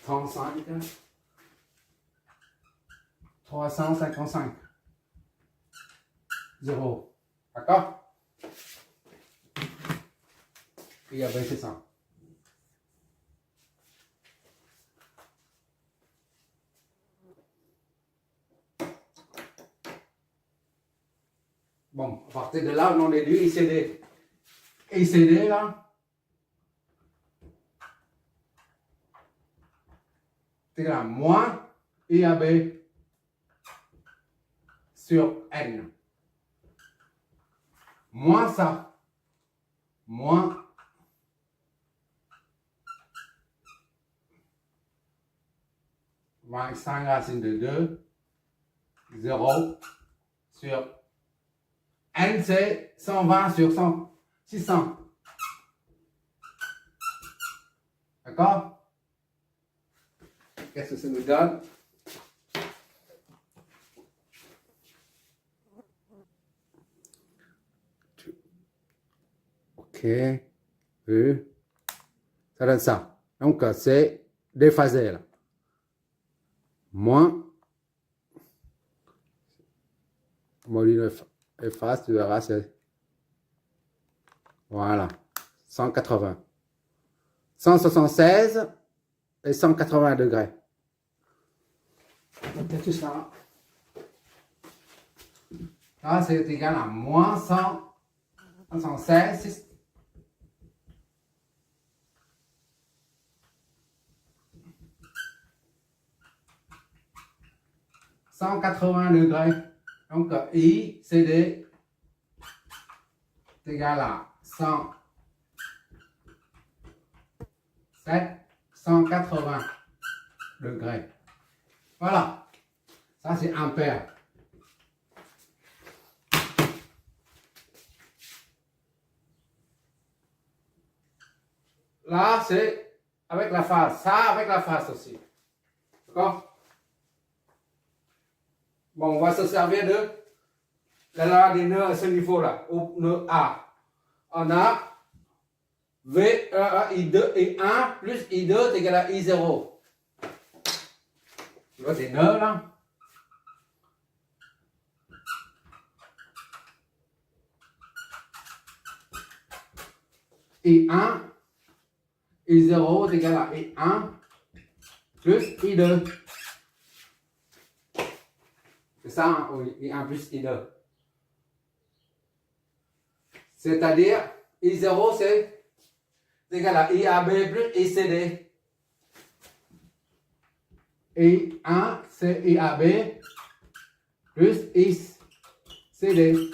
35, 355, 0. D'accord? Et après, c'est ça. Bon, à partir de là, on est du ICD. ICD, là, c'est là, moins IAB sur N. Moins ça. Moins 25 racine de 2, 0 sur N, c'est 120 sur 100, 600. D'accord? Qu'est-ce que ça nous donne? Ok. Vu. Ça donne ça. Donc, c'est déphasé, là. Moins. Modulo efface, tu verras, c'est. Voilà. 180. 176 et 180 degrés. Donc, tout ça. Là, c'est égal à moins 116. 180 degrés. Donc, I, CD est égal à 180 degrés. Voilà. Ça, c'est ampère. Là, c'est avec la phase. Ça, avec la phase aussi. D'accord? Bon, on va se servir de la loi des nœuds à ce niveau-là, au nœud A. On a V1, I2, I1 plus I2 est égal à I0. Tu vois des nœuds là? I1, I0 est égal à I1 plus I2. C'est ça, hein? Oui, I1 plus I2. C'est-à-dire, I0 c'est égal à IAB plus ICD. I1 c'est IAB plus ICD.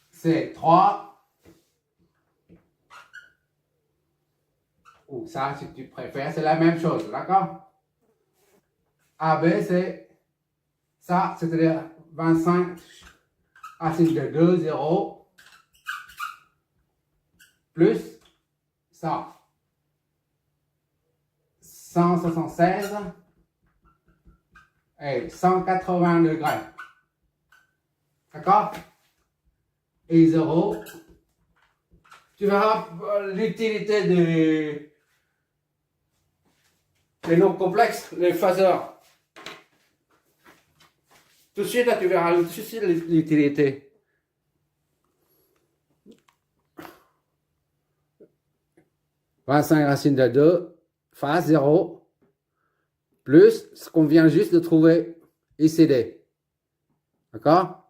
C'est 3. Ou ça, si tu préfères, c'est la même chose, d'accord? AB c'est ça, c'est-à-dire 25 racine de 2, 0, plus ça, 176 et 180 degrés. D'accord? Et 0. Tu verras l'utilité des nombres complexes, les phaseurs. Tout de suite, là, tu verras tout de suite l'utilité. « 25 racine de 2, phase 0, plus ce qu'on vient juste de trouver, ICD. » D'accord?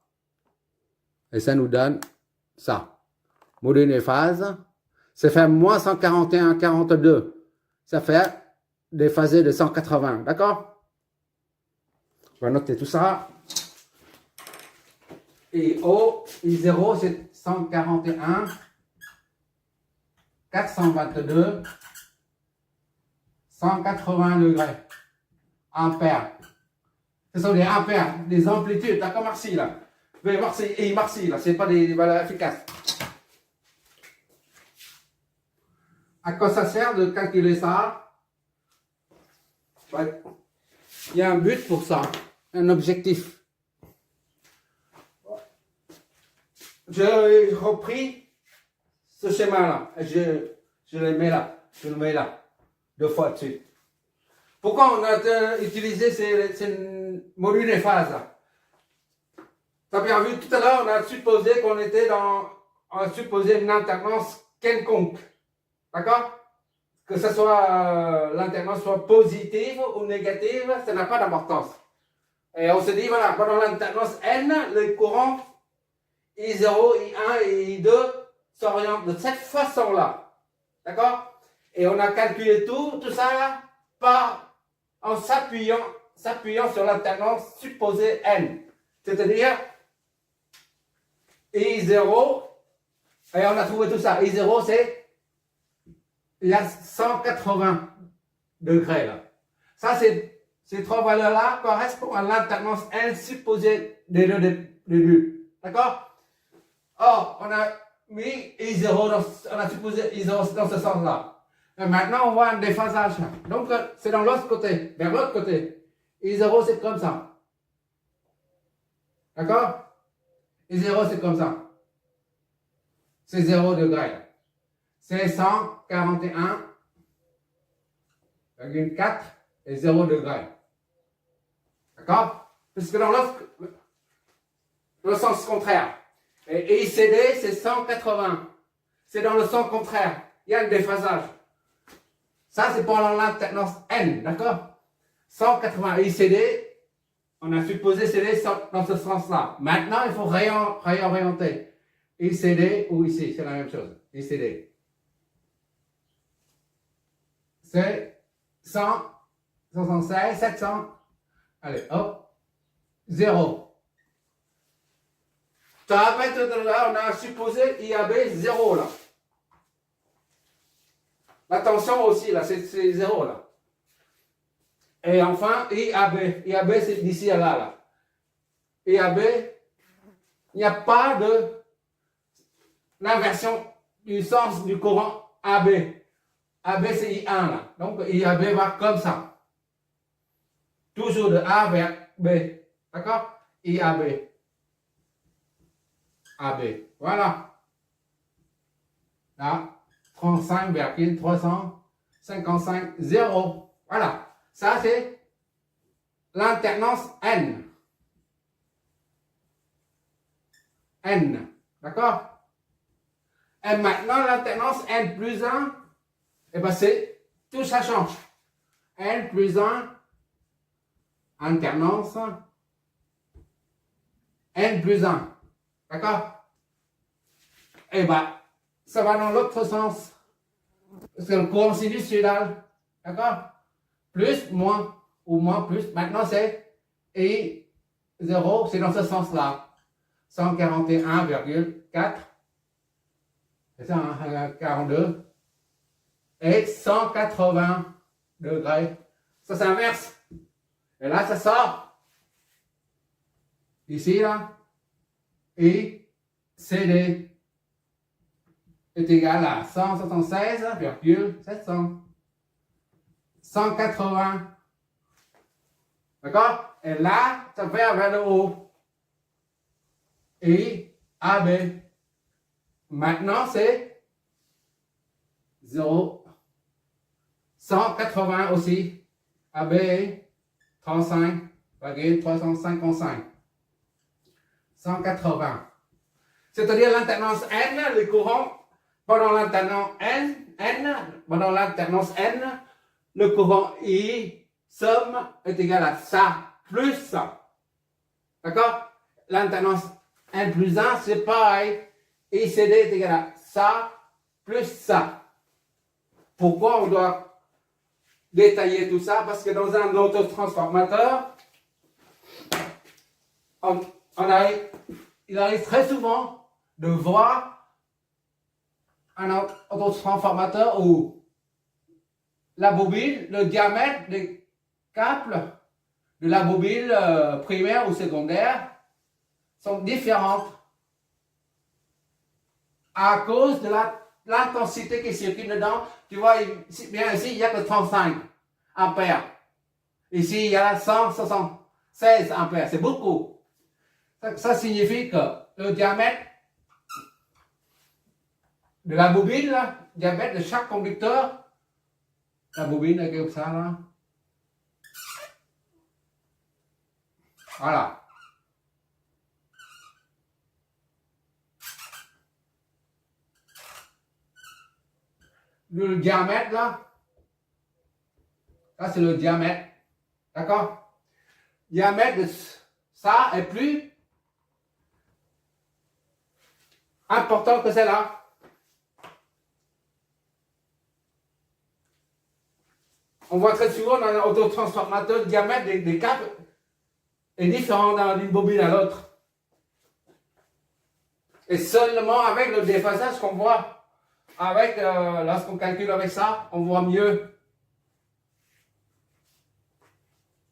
Et ça nous donne ça. Module des phases, ça fait moins 141, 42. Ça fait des phasés de 180. D'accord? On va noter tout ça. Et O, I0, c'est 141, 422, 180 degrés. Ampères. Ce sont des ampères, des amplitudes. D'accord, merci là. Mais merci là, c'est pas des valeurs efficaces. À quoi ça sert de calculer ça? Ouais. Il y a un but pour ça, un objectif. J'ai repris ce schéma-là, je le mets là, je le mets là. 2 fois dessus. Pourquoi on a utilisé ces modules et phases là? Tu as bien vu tout à l'heure, on a supposé qu'on était on a supposé une alternance quelconque. D'accord? Que ce soit l'alternance soit positive ou négative, ça n'a pas d'importance. Et on se dit, voilà, pendant l'alternance N, le courant I0, I1 et I2 s'orientent de cette façon-là. D'accord? Et on a calculé tout ça en s'appuyant sur l'alternance supposée N. C'est-à-dire I0, et on a trouvé tout ça. I0, c'est il y a 180 degrés là. Ça, ces 3 valeurs-là correspondent à l'alternance N supposée des deux. D'accord? Or, on a mis I0, on a supposé I0 dans ce sens-là. Et maintenant, on voit un déphasage. Donc, c'est dans l'autre côté, vers l'autre côté. I0, c'est comme ça. D'accord? I0, c'est comme ça. C'est 0 degré. C'est 141,4 et 0 degré. D'accord? Parce que dans le sens contraire. Et ICD, c'est 180. C'est dans le sens contraire. Il y a un déphasage. Ça, c'est pendant l'alternance N. D'accord? 180 ICD, on a supposé CD dans ce sens-là. Maintenant, il faut réorienter. ICD ou ici, c'est la même chose. ICD. C'est 176, 700. Allez, hop. 0. Tu te rappelles tout à l'heure, on a supposé IAB 0 là. La tension aussi là, c'est 0 là. Et enfin, IAB. IAB, c'est d'ici à là. IAB, il n'y a pas de l'inversion du sens du courant AB. AB, c'est I1 là. Donc, IAB va comme ça. Toujours de A vers B. D'accord? IAB. AB. Voilà. Là, 35,355, 0. Voilà. Ça, c'est l'alternance N. N. D'accord? Et maintenant, l'alternance N plus 1, et bien c'est, tout ça change. N plus 1, alternance N plus 1. D'accord? Et bien, ça va dans l'autre sens. Parce que le courant sinusoïdal, d'accord? Plus, moins, ou moins, plus. Maintenant, c'est I 0, c'est dans ce sens-là. 141,4. C'est ça, hein, 42. Et 180 degrés. Ça s'inverse. Et là, ça sort. Ici, là. Et CD est égal à 176,700. 180. D'accord? Et là, ça fait vers le haut. Et AB. Maintenant, c'est 0. 180 aussi. AB est 35,355. 180. C'est-à-dire l'alternance N, le courant, pendant l'alternance N, le courant I, somme, est égal à ça, plus ça. D'accord? L'alternance N plus 1, c'est pareil. ICD est égal à ça, plus ça. Pourquoi on doit détailler tout ça? Parce que dans un autotransformateur, il arrive très souvent de voir un autotransformateur où la bobine, le diamètre des câbles de la bobine primaire ou secondaire sont différentes à cause de l'intensité qui circule dedans. Tu vois, bien ici, il n'y a que 35 ampères. Ici, il y a 176 ampères. C'est beaucoup. Ça signifie que le diamètre de la bobine, le diamètre de chaque conducteur La bobine est comme ça, là. Voilà. Le diamètre, là, ça c'est le diamètre. D'accord? Diamètre de ça est plus important que celle-là. On voit très souvent dans un autotransformateur, le diamètre des câbles est différent d'une bobine à l'autre. Et seulement avec le déphasage qu'on voit, avec lorsqu'on calcule avec ça, on voit mieux.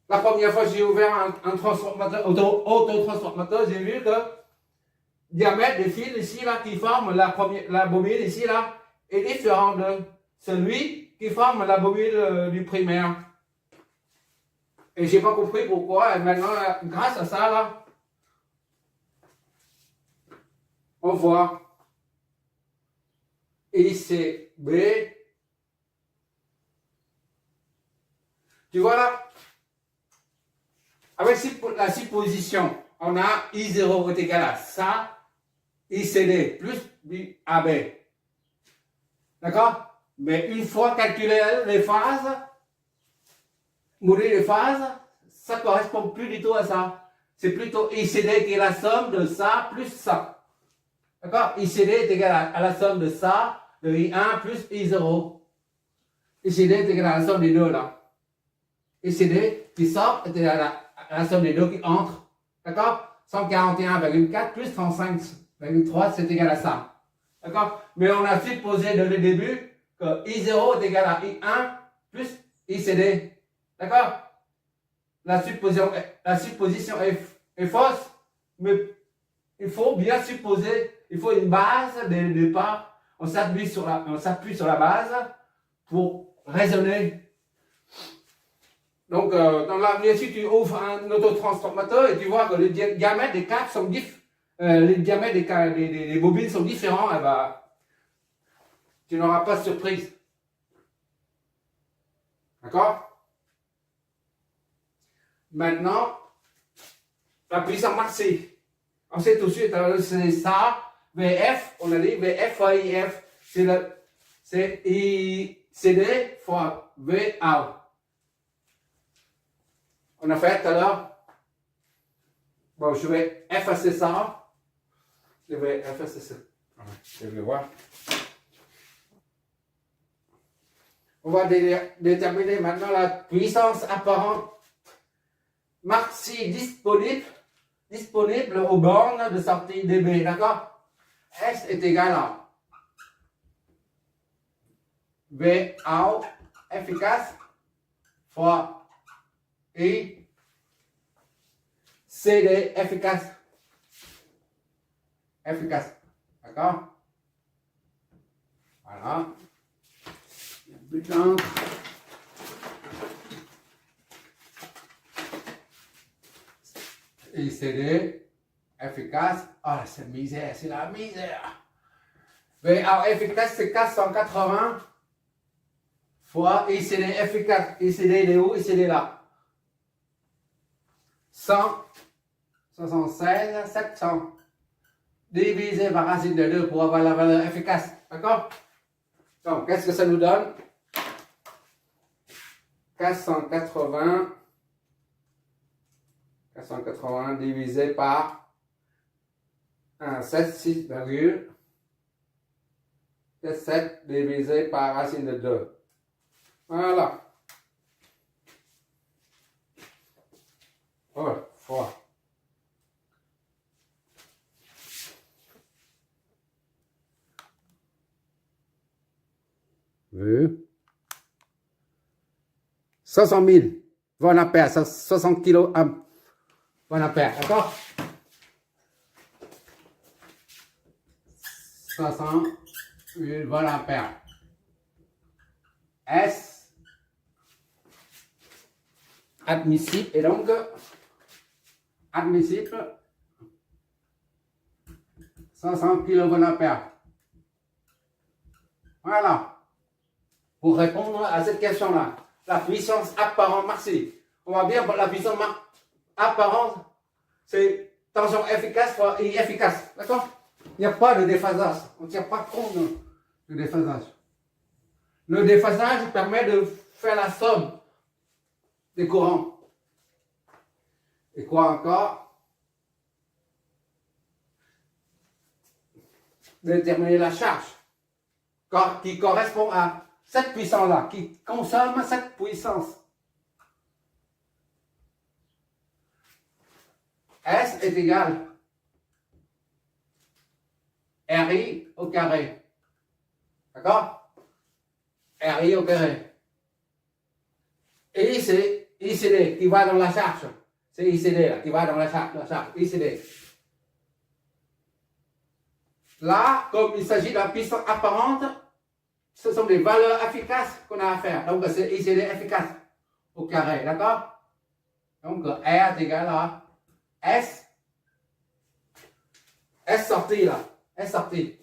La première fois que j'ai ouvert un transformateur, autotransformateur, j'ai vu que le diamètre des fils ici là qui forment la bobine ici là est différent de celui qui forme la bobine du primaire. Et j'ai pas compris pourquoi. Et maintenant, grâce à ça là, on voit ICB. Tu vois là, avec la supposition, on a I0 est égal à ça, ICD plus AB. D'accord? Mais une fois calculé les phases, mourir les phases, ça ne correspond plus du tout à ça. C'est plutôt ICD qui est la somme de ça plus ça. D'accord? ICD est égal à la somme de ça, de I1 plus I0. ICD est égal à la somme des deux là. ICD qui sort est égal à la somme des deux qui entrent. D'accord? 141,4 plus 35,3 c'est égal à ça. D'accord? Mais on a supposé dès le début que I0 est égal à I1 plus ICD. D'accord? La supposition est fausse, mais il faut bien supposer, il faut une base dès le départ. On s'appuie sur la base pour raisonner. Donc, dans l'avenir, si tu ouvres un autotransformateur et tu vois que les diamètres des câbles sont différents, les diamètres des bobines sont différents, eh ben, tu n'auras pas de surprise. D'accord? Maintenant, la puissance maxi. On sait tout de suite, c'est ça, VF, on a dit VF fois IF, c'est ICD fois VA. On a fait tout à l'heure. Bon, je vais effacer ça. Je vais effacer ça. Je vais voir. On va déterminer maintenant la puissance apparente maxi disponible aux bornes de sortie dB. D'accord? S est égal à VA efficace fois I CD efficace. D'accord? Voilà. Il y a plus d'encre. ICD efficace. Ah, c'est misère, c'est la misère. VA efficace, c'est 480 fois ICD efficace. ICD il est où? ICD est là. 176, 700 divisé par racine de 2 pour avoir la valeur efficace. D'accord? Donc, qu'est-ce que ça nous donne? 480 divisé par 76 divisé par racine de 2. Voilà. Oh, fois. Vu. 60 000 volts ampères, 60 kg volts ampères, d'accord? 60 000 volts ampères. S admissible et donc admissible 500 kV. Voilà. pour répondre à cette question-là. La puissance apparente maxi. On va bien, la puissance apparente, c'est tension efficace fois inefficace. D'accord? Il n'y a pas de déphasage. On ne tient pas compte de déphasage. Le déphasage permet de faire la somme des courants. Et quoi encore? Déterminer la charge qui correspond à cette puissance-là, qui consomme cette puissance. S est égal RI au carré. D'accord? RI au carré. Et c'est ICD qui va dans la charge. C'est ICD là, qui va dans la charge. ICD. Là, comme il s'agit d'une puissance apparente, ce sont des valeurs efficaces qu'on a à faire. Donc, c'est ICD efficace au carré. D'accord? Donc, R est égal à S sorti là. S sorti.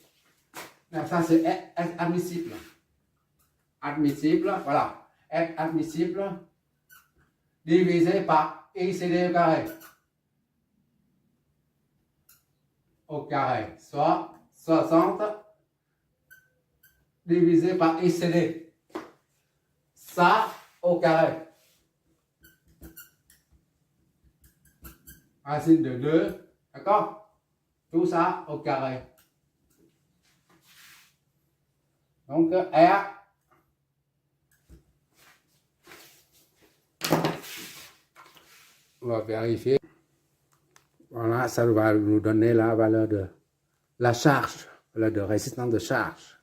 Ça, c'est S admissible. Admissible, voilà. S admissible divisé par ICD au carré. Au carré. Soit 60 divisé par ICD. Ça au carré. Racine de 2. D'accord? Tout ça au carré. Donc, R. On va vérifier. Voilà, ça va nous donner la valeur de la charge, la valeur de résistance de charge.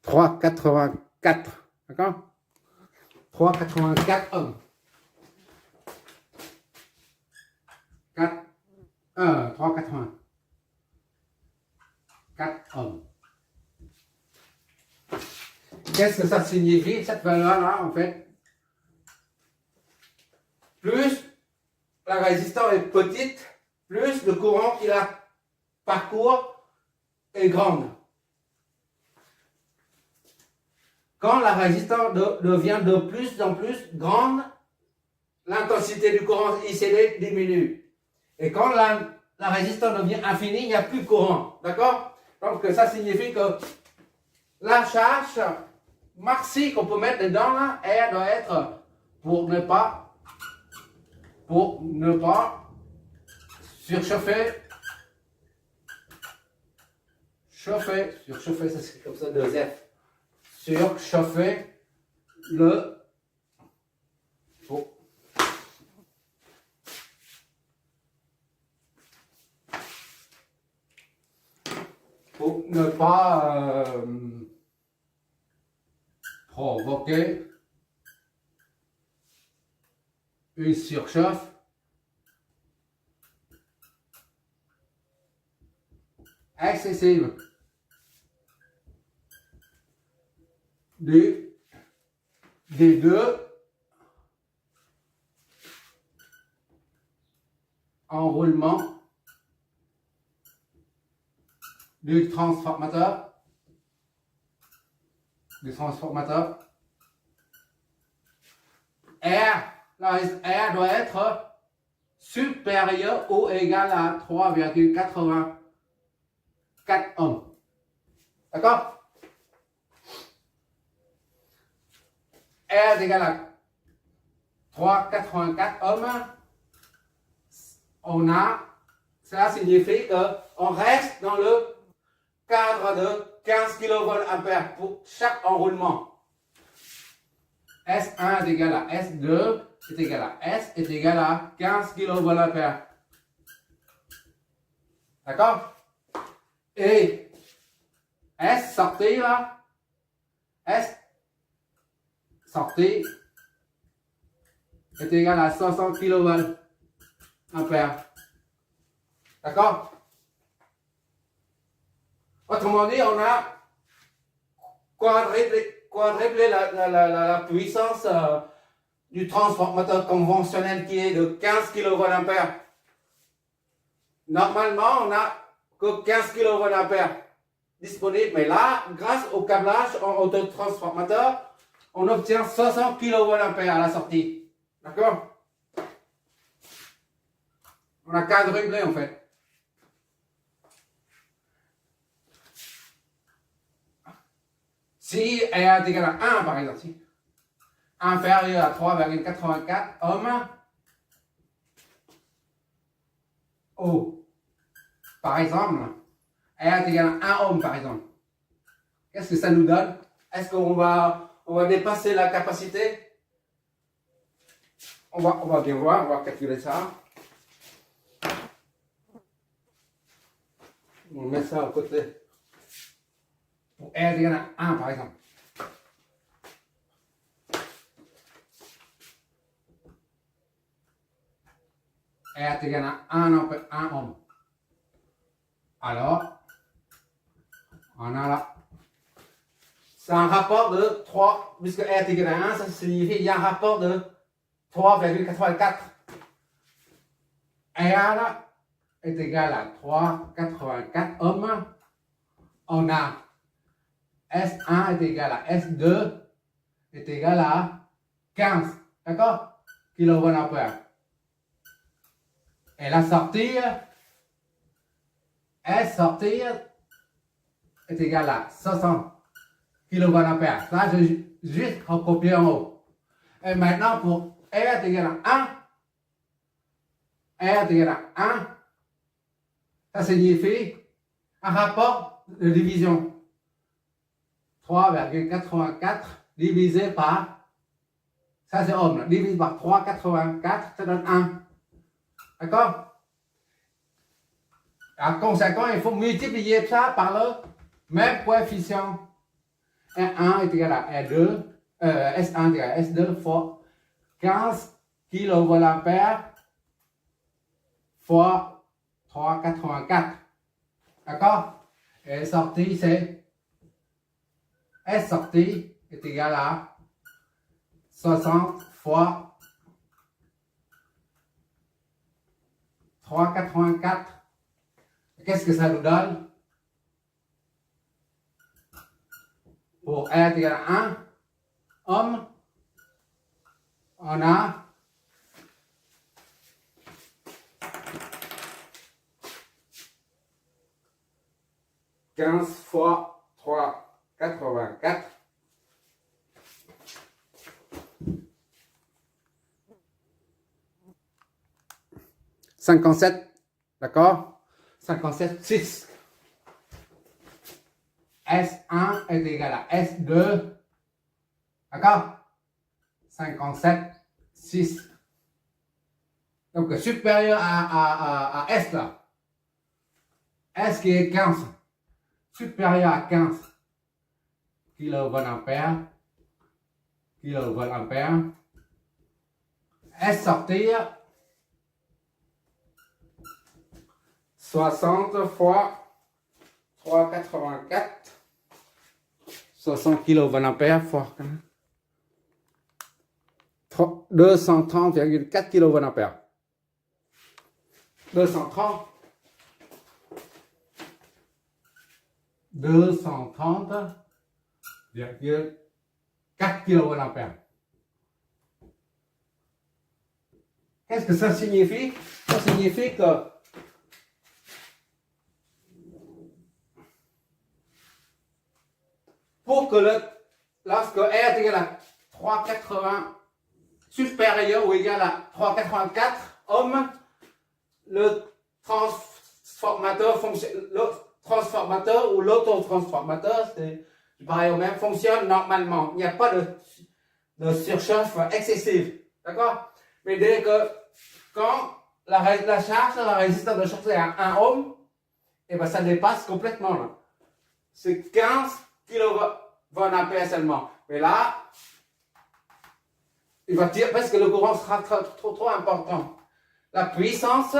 3,84. D'accord? 3,84 ohms. 3,80. 4 ohms. Qu'est-ce que ça signifie, cette valeur-là, en fait? Plus la résistance est petite, plus le courant qu'il a parcourt est grande. Quand la résistance devient de plus en plus grande, l'intensité du courant ICD diminue. Et quand la résistance devient infinie, il n'y a plus de courant. D'accord? Donc ça signifie que la charge maxi qu'on peut mettre dedans, là, R doit être pour ne pas surchauffer. Surchauffer, ça c'est comme ça, 2F. Surchauffer pour ne pas provoquer une surchauffe excessive des deux enroulements du transformateur. R doit être supérieur ou égal à 3,84 ohms. D'accord? R est égal à 3,84 ohms. Cela signifie qu'on reste dans le cadre de 15 kVA pour chaque enroulement. S1 est égal à S2 est égal à S est égal à 15 kVA. D'accord? Et S sorti là, S sorti est égal à 60 kVA. D'accord? Autrement dit, on a quadruplé la puissance du transformateur conventionnel qui est de 15 kVA. Normalement, on n'a que 15 kVA. disponible. Mais là, grâce au câblage en autotransformateur, on obtient 60 kVA à la sortie. D'accord? On a quadruplé en fait. Si R est égal à 1, par exemple, si inférieur à 3,84 ohms, oh, par exemple, R est égal à 1 ohm, par exemple. Qu'est-ce que ça nous donne? Est-ce qu'on va dépasser la capacité? On va bien voir, on va calculer ça. On met ça à côté. Pour R est égal à 1, par exemple. R est égal à 1 ohm. Alors, on a là. C'est un rapport de 3, puisque R est égal à 1, ça signifie qu'il y a un rapport de 3,84. R est égal à 3,84 ohms. On a S1 est égal à S2 est égal à 15. D'accord? Kilovoltampères. Et la sortie, S sortie est égal à 60 kVA. Ça, j'ai juste recopié en haut. Et maintenant, pour R est égal à 1, R est égal à 1, ça signifie un rapport de division. 3,84 divisé par, ça c'est ohm, divisé par 3,84, ça donne 1. D'accord? En conséquent, il faut multiplier ça par le même coefficient. R1 est égal à R2, S1 est égal à S2 fois 15 kVA fois 3,84. D'accord? Et sortie, c'est S sortie est égal à 60 fois 3,84. Qu'est-ce que ça nous donne? Pour R est égal à 1 ohm, on a 15 fois 3,84. 57, d'accord? 57,6. S1 est égal à S2, d'accord? 57,6. Donc supérieur à S là. S qui est 15. Supérieur à 15 kVA. S sortir 60 fois 3,84. 60 kVA fois 230,4 kVA. 230,4 kVA. Qu'est-ce que ça signifie? Ça signifie que pour que lorsque R est égal à 3,80 supérieur ou égal à 3,84 ohms, le transformateur ou l'autotransformateur, c'est pareil au même, fonctionne normalement. Il n'y a pas de surchauffe excessive. D'accord? Mais dès que quand la résistance de charge est à 1 ohm, et ben ça dépasse complètement là. C'est 15 kVA seulement. Mais là, il va tirer parce que le courant sera trop important. La puissance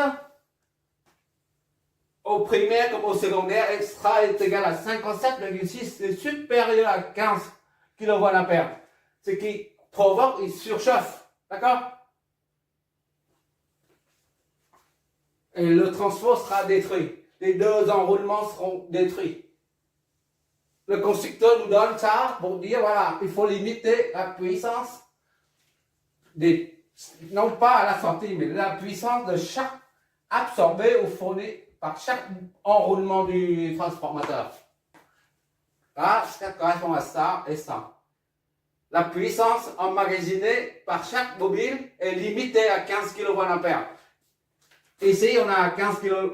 au primaire comme au secondaire extra est égale à 57,6, c'est supérieur à 15 kVA. Ce qui provoque une surchauffe. D'accord? Et le transfo sera détruit. Les deux enroulements seront détruits. le constructeur nous donne ça pour dire, voilà, il faut limiter la puissance non pas à la sortie, mais la puissance de chaque absorbé ou fourni par chaque enroulement du transformateur. Là, ça correspond à ça et ça. La puissance emmagasinée par chaque bobine est limitée à 15 kVA. Ici, on a 15 000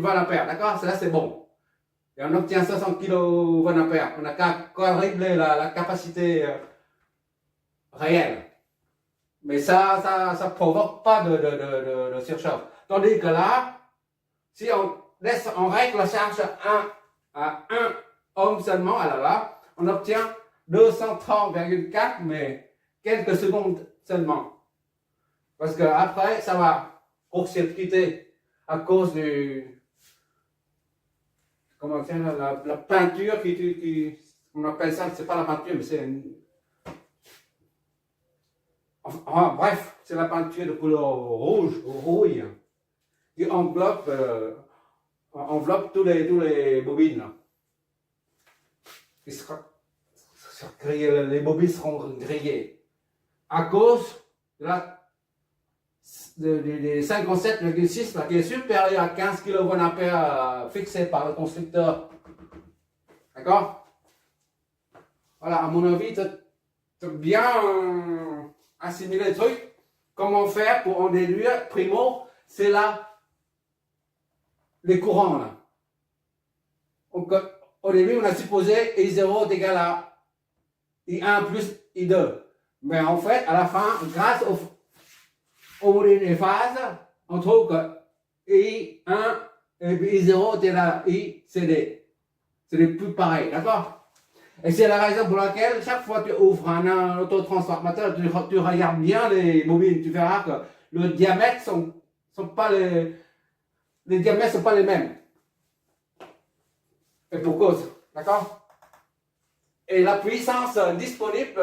VA, d'accord? Ça, c'est bon. Et on obtient 60 kVA. On n'a qu'à quadrupler la capacité réelle. Mais ça provoque pas de surchauffe. Tandis que là, si on règle la charge à 1 ohm seulement, alors là, on obtient 230,4, mais quelques secondes seulement. Parce que après, ça va court-circuiter à cause du, comment dire, la peinture on appelle ça, c'est pas la peinture, mais c'est une, bref, c'est la peinture de couleur rouge ou rouille qui enveloppe tous les bobines. Là. Les bobines seront grillées à cause des 57,6 qui est supérieur à 15 kVA fixé par le constructeur. D'accord? Voilà, à mon avis, tu as bien assimiler le truc. Comment faire pour en déduire? Primo, c'est là les courants. Là. Donc, au début, on a supposé I0 est égal à I1 plus I2. Mais en fait, à la fin, grâce au modèle des phases, on trouve que I1 et I0 est égal à ICD. C'est les plus pareils, d'accord? Et c'est la raison pour laquelle, chaque fois que tu ouvres un autotransformateur, tu regardes bien les bobines, tu verras que le diamètre sont pas les diamètres sont pas les mêmes. Et pour cause, d'accord? Et la puissance disponible,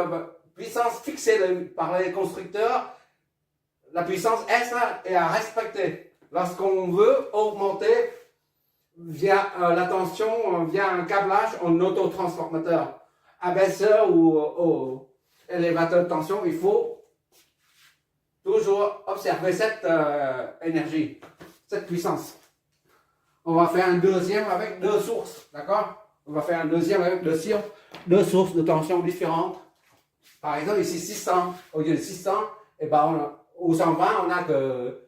puissance fixée par les constructeurs, la puissance S est à respecter. Lorsqu'on veut augmenter via la tension, via un câblage en autotransformateur, abaisseur ou élévateur de tension, il faut toujours observer cette énergie, cette puissance. On va faire un deuxième avec deux sources, d'accord? On va faire un deuxième avec deux sources de tension différentes. Par exemple, ici 600, au lieu de 600, et ben au 120, on n'a que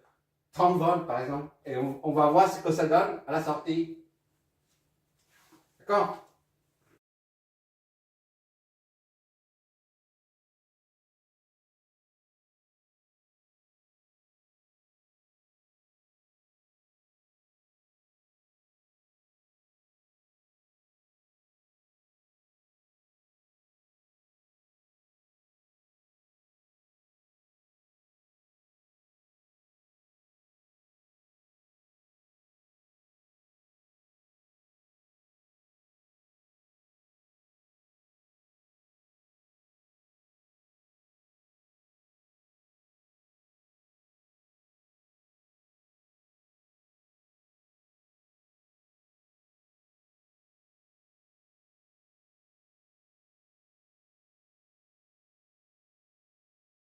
30 volts par exemple. Et on va voir ce que ça donne à la sortie. D'accord?